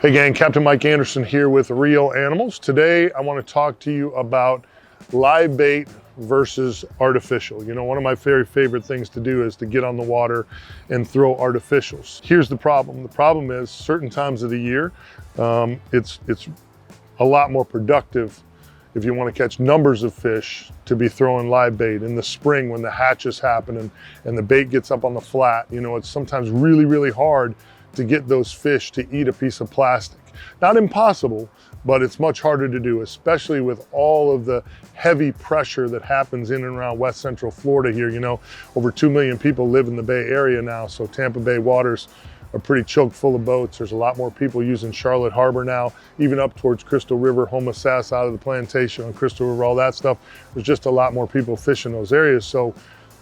Hey gang, Captain Mike Anderson here with Reel Animals. Today I want to talk to you about live bait versus artificial. You know, one of my very favorite things to do is to get on the water and throw artificials. Here's the problem. The problem is certain times of the year, it's a lot more productive if you want to catch numbers of fish to be throwing live bait. In the spring when the hatches happen and the bait gets up on the flat, you know, it's sometimes really hard to get those fish to eat a piece of plastic. Not impossible, but it's much harder to do, especially with all of the heavy pressure that happens in and around West Central Florida here. You know, over 2 million people live in the Bay Area now, so Tampa Bay waters are pretty choked full of boats. There's a lot more people using Charlotte Harbor now, even up towards Crystal River, Homosassa, out of the plantation on Crystal River, all that stuff. There's just a lot more people fishing those areas. So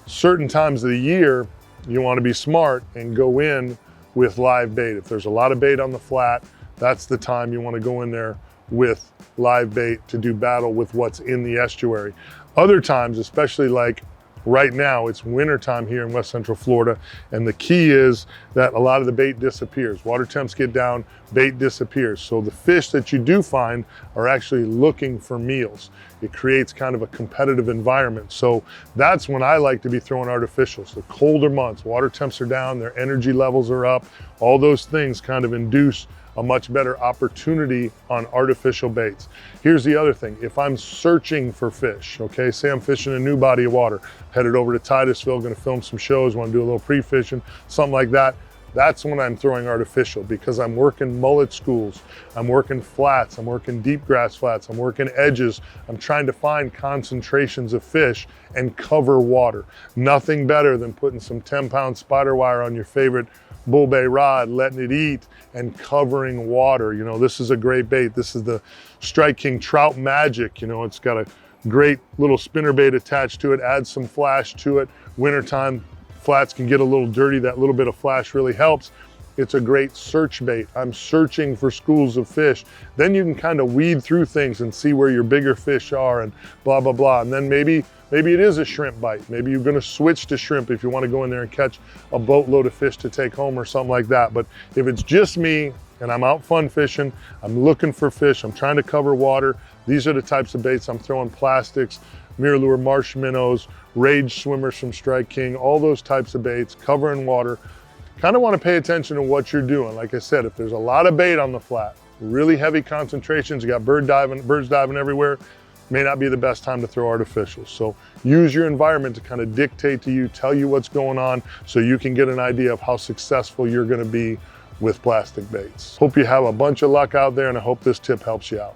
certain times of the year, you want to be smart and go in with live bait. If there's a lot of bait on the flat, that's the time you want to go in there with live bait to do battle with what's in the estuary. Other times, especially like right now, it's winter time here in West Central Florida, and the key is that a lot of the bait disappears. Water temps get down, bait disappears. So the fish that you do find are actually looking for meals. It creates kind of a competitive environment. So that's when I like to be throwing artificials. The colder months, water temps are down, their energy levels are up. All those things kind of induce a much better opportunity on artificial baits. Here's the other thing. If I'm searching for fish, okay, say I'm fishing a new body of water, headed over to Titusville, gonna film some shows, wanna do a little pre-fishing, something like that, that's when I'm throwing artificial, because I'm working mullet schools, I'm working flats, I'm working deep grass flats, I'm working edges. I'm trying to find concentrations of fish and cover water. Nothing better than putting some 10-pound spider wire on your favorite bull bay rod, letting it eat and covering water. You know, this is a great bait. This is the Strike King Trout Magic. You know, it's got a great little spinner bait attached to it, add some flash to it. Wintertime, flats can get a little dirty. That little bit of flash really helps. It's a great search bait. I'm searching for schools of fish. Then you can kind of weed through things and see where your bigger fish are and blah, blah, blah. And then maybe it is a shrimp bite. Maybe you're gonna switch to shrimp if you wanna go in there and catch a boatload of fish to take home or something like that. But if it's just me and I'm out fun fishing, I'm looking for fish, I'm trying to cover water, these are the types of baits I'm throwing. Plastics, MirrOlure marsh minnows, rage swimmers from Strike King, all those types of baits, covering water. Kind of want to pay attention to what you're doing. Like I said, if there's a lot of bait on the flat, really heavy concentrations, you got birds diving everywhere, may not be the best time to throw artificials. So use your environment to kind of dictate to you, tell you what's going on, so you can get an idea of how successful you're going to be with plastic baits. Hope you have a bunch of luck out there, and I hope this tip helps you out.